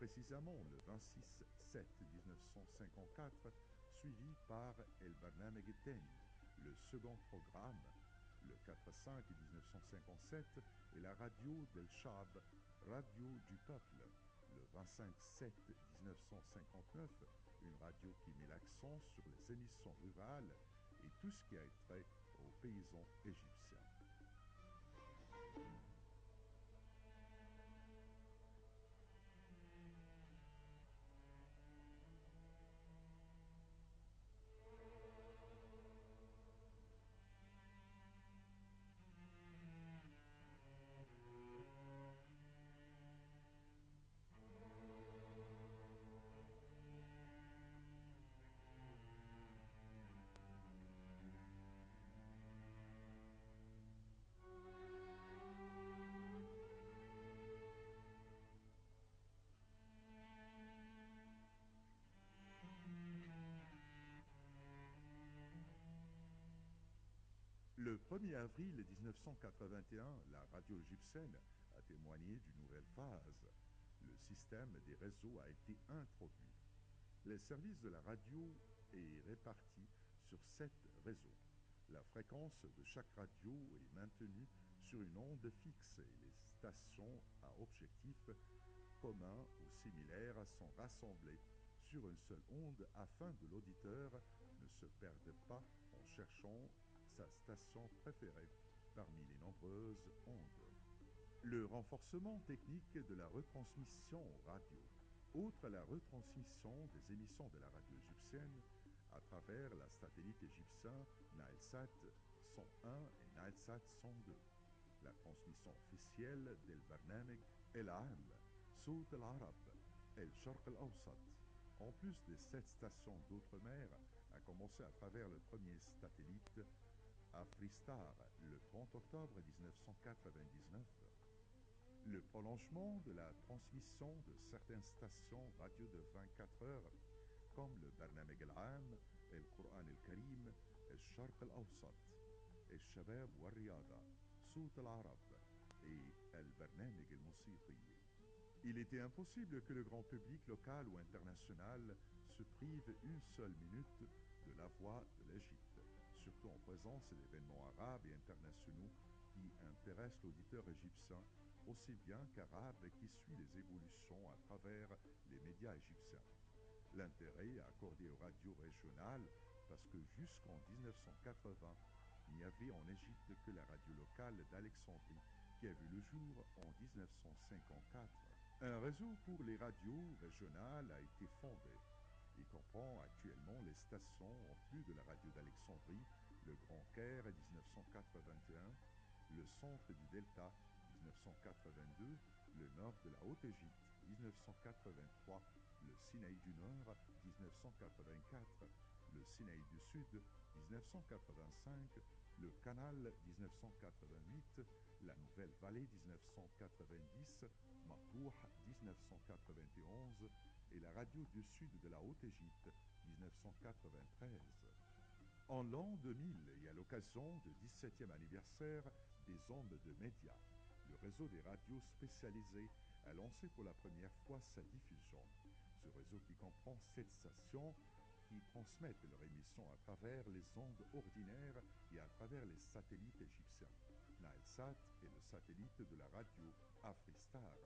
précisément le 26/7/1954, suivi par El Barnameg Teni, le second programme, le 4/5/1957, et la radio del Shab, radio du peuple, le 25/7/1959, une radio qui met l'accent sur les émissions rurales et tout ce qui a trait aux paysans égyptiens. Le 1er avril 1981, la radio égyptienne a témoigné d'une nouvelle phase. Le système des réseaux a été introduit. Les services de la radio est réparti sur 7 réseaux. La fréquence de chaque radio est maintenue sur une onde fixe et les stations à objectif commun ou similaires sont rassemblées sur une seule onde afin que l'auditeur ne se perde pas en cherchant sa station préférée parmi les nombreuses ondes. Le renforcement technique de la retransmission radio. Outre la retransmission des émissions de la radio égyptienne à travers la satellite égyptien Nilesat 101 et Nilesat 102, la transmission officielle del Barnameg El Am, Sout El Arab, El Sharq El Awsat, en plus des 7 stations d'outre-mer, a commencé à travers le premier satellite Afristar le 30 octobre 1999. Le prolongement de la transmission de certaines stations radio de 24 heures, comme le Barnameg El-Am, El Qur'an El-Karim, El Sharq El-Awsat, El Shabab Wal-Riyada, Sout El-Arab et El Barnameg El-Musiqi. Il était impossible que le grand public local ou international se prive une seule minute de la voix de l'Égypte, surtout en présence d'événements arabes et internationaux qui intéressent l'auditeur égyptien, aussi bien qu'arabe qui suit les évolutions à travers les médias égyptiens. L'intérêt accordé aux radios régionales, parce que jusqu'en 1980, il n'y avait en Égypte que la radio locale d'Alexandrie, qui a vu le jour en 1954. Un réseau pour les radios régionales a été fondé. Il comprend actuellement les stations en plus de la radio d'Alexandrie, le Grand Caire 1981, le centre du Delta 1982, le nord de la Haute-Égypte 1983, le Sinaï du Nord 1984, le Sinaï du Sud 1985, le Canal 1988, la Nouvelle-Vallée 1990, Matouh 1991 et la radio du sud de la Haute-Égypte 1993. En l'an 2000 et à l'occasion du 17e anniversaire des ondes de médias, le réseau des radios spécialisées a lancé pour la première fois sa diffusion. Ce réseau qui comprend 7 stations qui transmettent leur émission à travers les ondes ordinaires et à travers les satellites égyptiens. Nilesat est le satellite de la radio Afristar.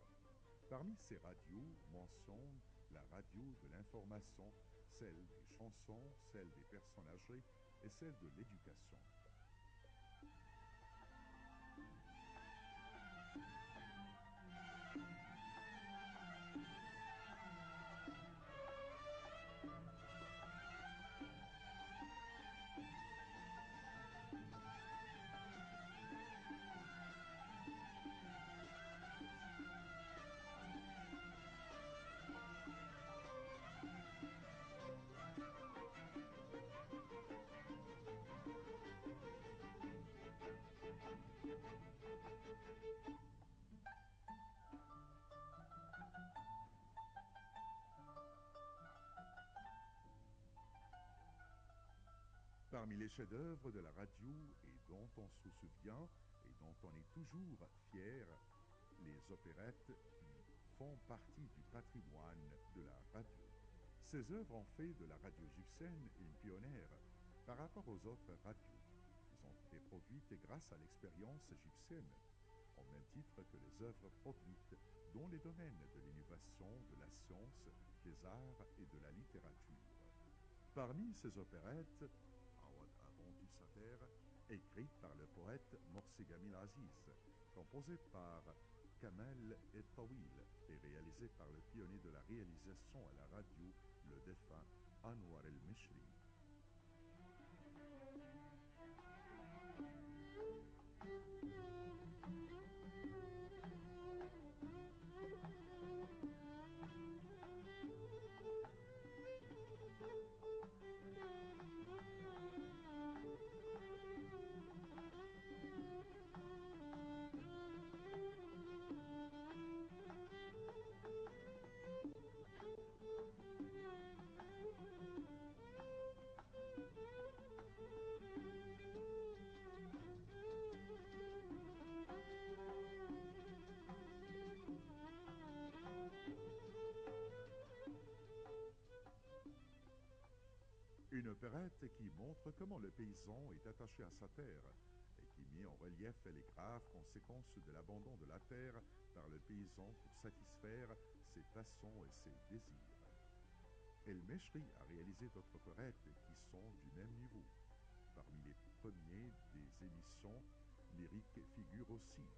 Parmi ces radios, mentionne la radio de l'information, celle des chansons, celle des personnes âgées et celle de l'éducation. Parmi les chefs-d'œuvre de la radio et dont on se souvient et dont on est toujours fier, les opérettes qui font partie du patrimoine Ces œuvres ont fait de la radio égyptienne une pionnière par rapport aux autres radios. Ils ont été produites grâce à l'expérience égyptienne, au même titre que les œuvres produites dans les domaines de l'innovation, de la science, des arts et de la littérature. Parmi ces opérettes, Awad a vendu sa terre, écrite par le poète Morsi Gamil Aziz, composée par Kamel et Tawil et réalisée par le pionnier de la réalisation à la radio, le défunt Anwar el-Mishri. Une opérette qui montre comment le paysan est attaché à sa terre et qui met en relief les graves conséquences de l'abandon de la terre par le paysan pour satisfaire ses passions et ses désirs. El Meshri a réalisé d'autres opérettes qui sont du même niveau. Parmi les premiers des émissions lyriques figure aussi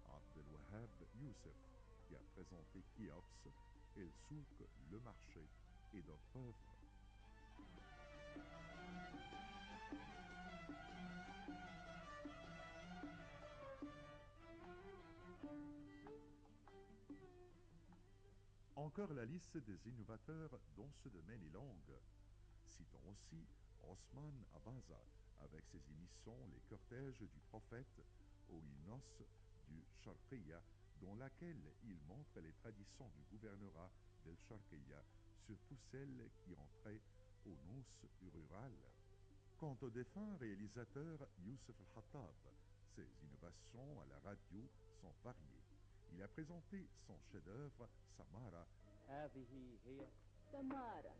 Abdelwahab Youssef, qui a présenté Khéops, El Souk, Le Marché et d'autres œuvres. Encore la liste des innovateurs dans ce domaine est longue. Citons aussi Osman Abaza avec ses émissions Les cortèges du prophète ou Inos du Sharqiya, dans laquelle il montre les traditions du gouvernorat del Sharqiya, surtout celles qui ont trait aux noces rurales. Quant au défunt réalisateur Youssef Al-Hattab, ses innovations à la radio sont variées. Il a présenté son chef-d'œuvre Samara. هذه هي سمارة.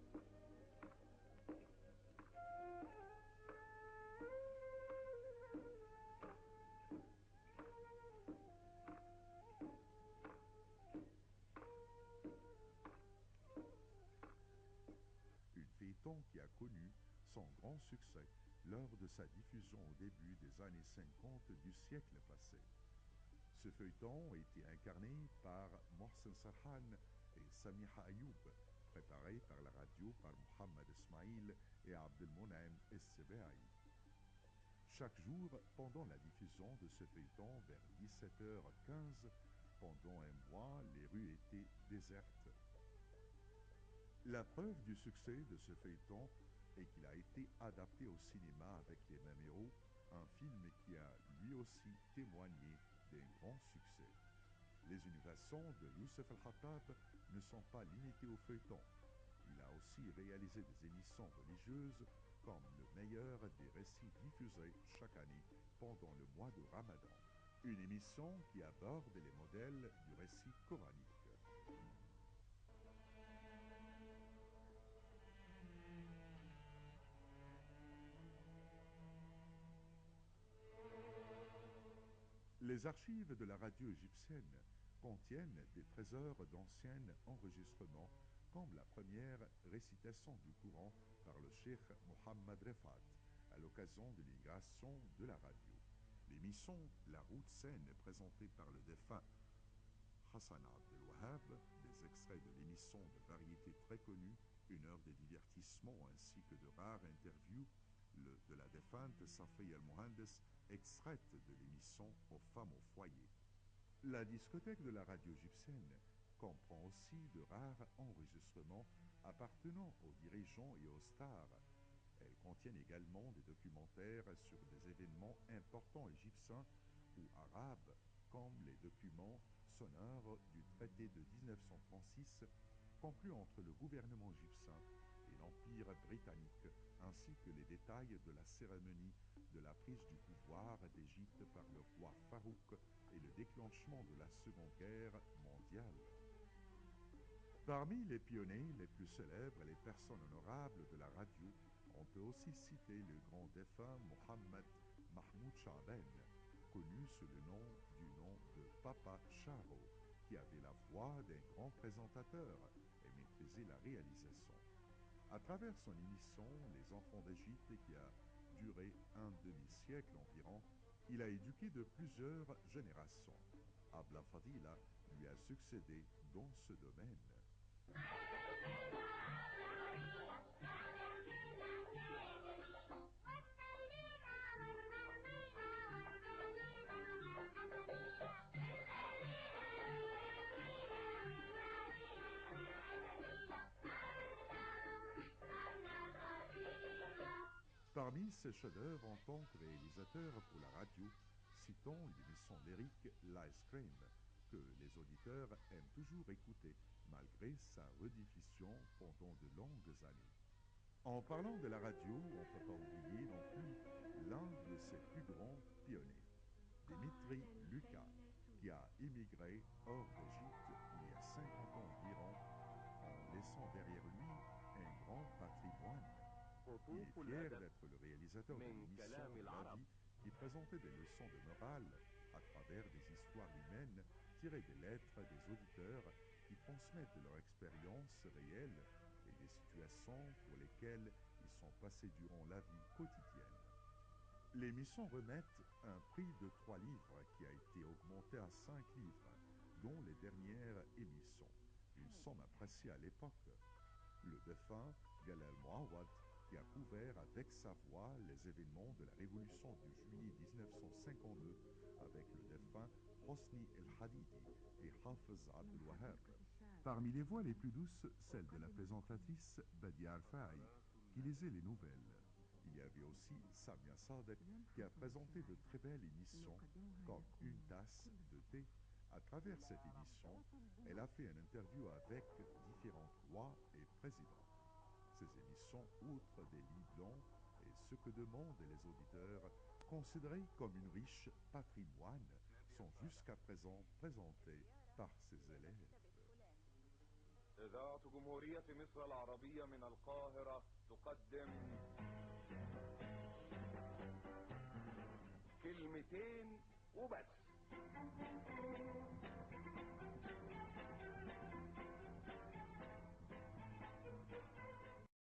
Une feuilleton qui a connu son grand succès lors de sa diffusion au début des années 50 du siècle passé. Ce feuilleton a été incarné par Mohsen Sarhan et Samiha Ayoub, préparé par la radio par Mohamed Ismail et Abdelmonem Essebeaï. Chaque jour, pendant la diffusion de ce feuilleton vers 17h15, pendant un mois, les rues étaient désertes. La preuve du succès de ce feuilleton est qu'il a été adapté au cinéma avec les mêmes héros, un film qui a lui aussi témoigné d'un grand succès. Les innovations de Youssef Al-Hattab ne sont pas limitées au feuilleton. Il a aussi réalisé des émissions religieuses comme le meilleur des récits diffusés chaque année pendant le mois de Ramadan. Une émission qui aborde les modèles du récit coranique. Les archives de la radio égyptienne contiennent des trésors d'anciens enregistrements, comme la première récitation du Coran par le cheikh Mohammad Refat à l'occasion de l'inauguration de la radio. L'émission La Route Saine présentée par le défunt Hassan Abdel Wahab, des extraits de l'émission de variété très connue, une heure de divertissement ainsi que de rares interviews de la défunte Safi El-Mohandes, extraite de l'émission Aux femmes au foyer. La discothèque de la radio égyptienne comprend aussi de rares enregistrements appartenant aux dirigeants et aux stars. Elle contient également des documentaires sur des événements importants égyptiens ou arabes, comme les documents sonores du traité de 1936 conclu entre le gouvernement égyptien et l'Empire britannique, ainsi que les détails de la cérémonie de la prise du pouvoir d'Égypte par le roi Farouk et le déclenchement de la Seconde Guerre mondiale. Parmi les pionniers les plus célèbres et les personnes honorables de la radio, on peut aussi citer le grand défunt Mohammed Mahmoud Chaben, connu sous le nom de Papa Charo, qui avait la voix d'un grand présentateur et maîtrisait la réalisation. À travers son émission Les Enfants d'Égypte, qui a duré un demi-siècle environ, il a éduqué de plusieurs générations. Abla Fadila lui a succédé dans ce domaine. Parmi ses chefs-d'œuvre en tant que réalisateur pour la radio, citons l'émission lyrique L'Ice Cream, que les auditeurs aiment toujours écouter malgré sa rediffusion pendant de longues années. En parlant de la radio, on ne peut pas oublier non plus l'un de ses plus grands pionniers, Dimitri Lucas, qui a immigré hors d'Égypte il y a 50 ans environ, en laissant derrière lui un grand patrimoine. Il est fier d'être le réalisateur de l'émission de la vie qui présentait des leçons de morale à travers des histoires humaines tirées des lettres des auditeurs qui transmettent leur expérience réelle et des situations pour lesquelles ils sont passés durant la vie quotidienne. L'émission remet un prix de 3 livres qui a été augmenté à 5 livres, dont les dernières émissions, une somme appréciée à l'époque. Le défunt Galal Mouawad, qui a couvert avec sa voix les événements de la révolution de juillet 1952 avec le défunt Hosni El Hadidi et Hafez Abdel Wahab. Parmi les voix les plus douces, celle de la présentatrice Badia Al-Faï, qui lisait les nouvelles. Il y avait aussi Samia Sadek, qui a présenté de très belles émissions, comme Une tasse de thé. À travers cette émission, elle a fait une interview avec différents rois et présidents. Ces émissions, outre des livres blancs et ce que demandent les auditeurs, considérées comme une riche patrimoine, sont jusqu'à présent présentées par ses élèves. إذاعة جمهورية مصر العربية من القاهرة تقدم كلمتين وبس.